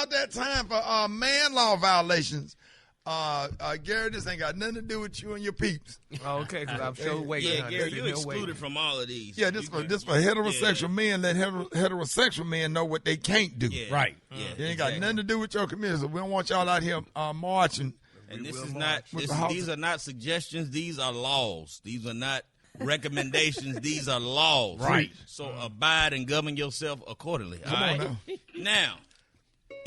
about that time for man law violations. Gary, this ain't got nothing to do with you and your peeps. Oh, okay, because I'm sure waiting. Yeah, Gary, you're excluded from all of these. Yeah, this for heterosexual men. Let heterosexual men know what they can't do. Yeah. Right. Yeah, It ain't got nothing to do with your community. So we don't want y'all out here marching. And these are not suggestions. These are laws. These are not recommendations. These are laws. Right. So abide and govern yourself accordingly. Come on Now,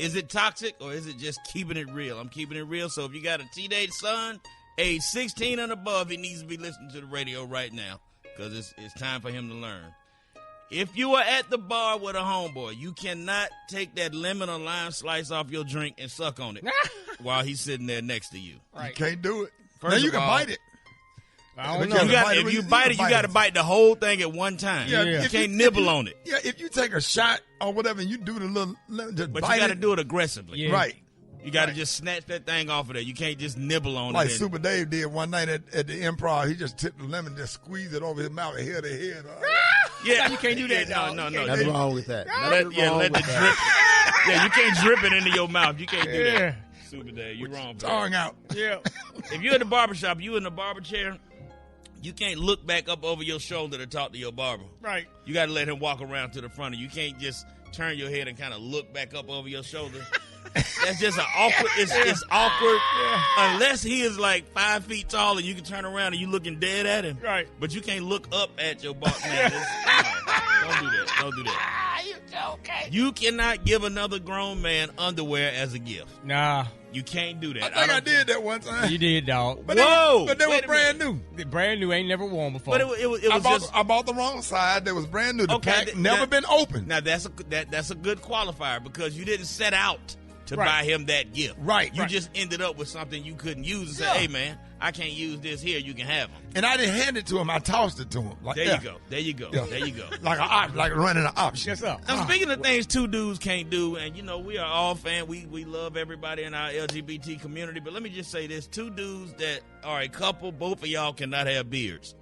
is it toxic or is it just keeping it real? I'm keeping it real. So if you got a teenage son, age 16 and above, he needs to be listening to the radio right now because it's time for him to learn. If you are at the bar with a homeboy, you cannot take that lemon or lime slice off your drink and suck on it while he's sitting there next to you. Right. You can't do it. First now you of can all, bite it. I don't know. If you bite it, you got to bite the whole thing at one time. Yeah, You can't nibble on it. Yeah, if you take a shot or whatever and you do the little, just But bite you got to it. do it aggressively. Yeah. Right. You got to just snatch that thing off of there. You can't just nibble on Like it. Super Dave did one night at the Improv. He just tipped the lemon, just squeezed it over his mouth and head to head. Yeah, You can't do that, No, dog. no. Nothing wrong with that. Let the drip. Yeah, you can't drip it into your mouth. You can't do Yeah. that. Super Dave, you're wrong. For that. Tongue out. Yeah. If you're at the barbershop, you in the barber chair, you can't look back up over your shoulder to talk to your barber. Right. You got to let him walk around to the front of you. You can't just turn your head and kind of look back up over your shoulder. That's just an awkward. It's awkward unless he is like 5 feet tall and you can turn around and you looking dead at him. Right. But you can't look up at your boss. Man, don't do that. Don't do that. You joking? You cannot give another grown man underwear as a gift. Nah. You can't do that. I think I did that one time. You did, dog. But Whoa! But they were Wait a brand new. The brand new, ain't never worn before. But it was I bought the wrong side. That was brand new. The Okay, pack never been opened. Now that's a good qualifier because you didn't set out to Right. buy him that gift. Right, You right. just ended up with something you couldn't use and say, Yeah. "Hey man, I can't use this here. You can have them." And I didn't hand it to him. I tossed it to him. Like, There yeah. you go. There you go. Yeah. There you go. like running an option. Yes, sir. Now, speaking of things two dudes can't do, and you know, we are all fans. We love everybody in our LGBT community, but let me just say this. Two dudes that are a couple, both of y'all cannot have beards.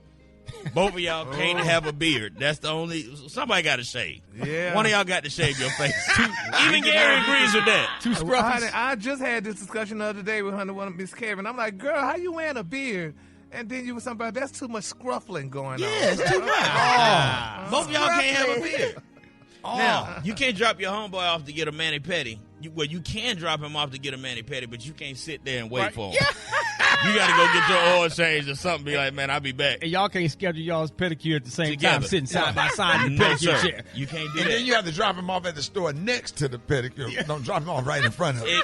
Both of y'all can't have a beard. That's the only. Somebody got to shave. Yeah. One of y'all got to shave your face. Even Gary agrees with that. Two scruffers. I just had this discussion the other day with Miss Kevin. I'm like, girl, how you wearing a beard? And then you were somebody, that's too much scruffling going on. Yeah, it's too much. Both of y'all can't have a beard. Now, you can't drop your homeboy off to get a mani-pedi. You can drop him off to get a mani-pedi, but you can't sit there and wait for him. You got to go get your oil changed or something. Be like, man, I'll be back. And y'all can't schedule y'all's pedicure at the same Together. time, sitting side by side in the No, pedicure sir. chair. You can't do And that. then you have to drop him off at the store next to the pedicure. Don't drop him off right in front of him.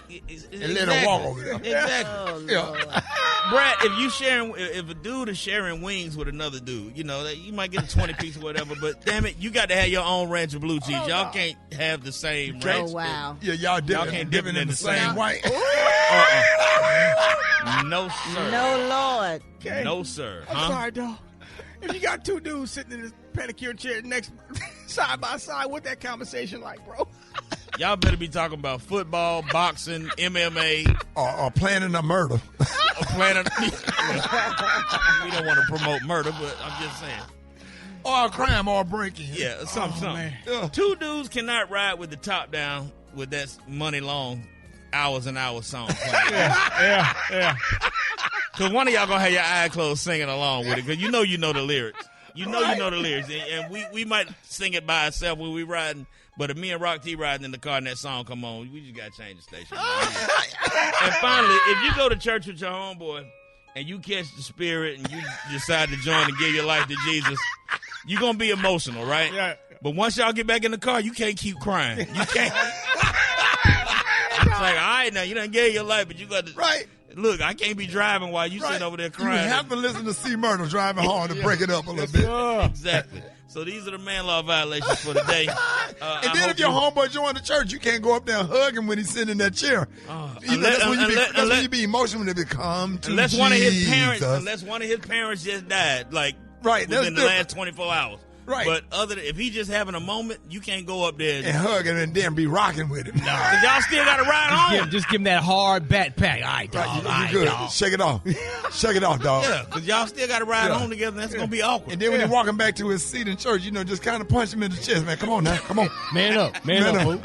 And let him walk over there. Exactly. Yeah. Brad, if a dude is sharing wings with another dude, you know, you might get a 20-piece or whatever, but damn it, you got to have your own ranch of blue cheese. Y'all can't have the same ranch. Oh, wow. Yeah, y'all can't dip dipping it in the same white. No, sir. No, Lord. Okay. No, sir. I'm sorry, dog. If you got two dudes sitting in this pedicure chair next side by side, what that conversation like, bro? Y'all better be talking about football, boxing, MMA, Or planning a murder. or planning. We don't want to promote murder, but I'm just saying. Or a crime or a break-in. Yeah, something. man. Yeah. Two dudes cannot ride with the top down with that money long, hours and hours song playing. Yeah. Because one of y'all going to have your eye closed singing along with it because you know the lyrics. You know the lyrics. And we might sing it by ourselves when we riding, but if me and Rock T riding in the car and that song come on, we just got to change the station. And finally, if you go to church with your homeboy and you catch the spirit and you decide to join and give your life to Jesus, you're going to be emotional, right? Yeah. But once y'all get back in the car, you can't keep crying. You can't. It's like, all right, now, you done gave your life, but you got to. Right. Look, I can't be driving while you Right. sitting over there You crying. have to listen to C. Murder driving hard to break it up a little bit. Exactly. So these are the man law violations for the day. And then if your homeboy join the church, you can't go up there and hug him when he's sitting in that chair. That's when you be emotional when they come to unless Jesus. unless one of his parents just died, like Right, that's within the different. last 24 hours. Right. But if he just having a moment, you can't go up there And hug him and then be rocking with him. because y'all still got to ride home. Just give him that hard backpack. All right, dog. Right, All you right, good. dog. Shake it off. Shake it off, dog. Yeah, because y'all still got to ride home together. And that's gonna be awkward. And then when you're walking back to his seat in church, just kind of punch him in the chest, man. Come on now. Come on. Man up. Man up, fool.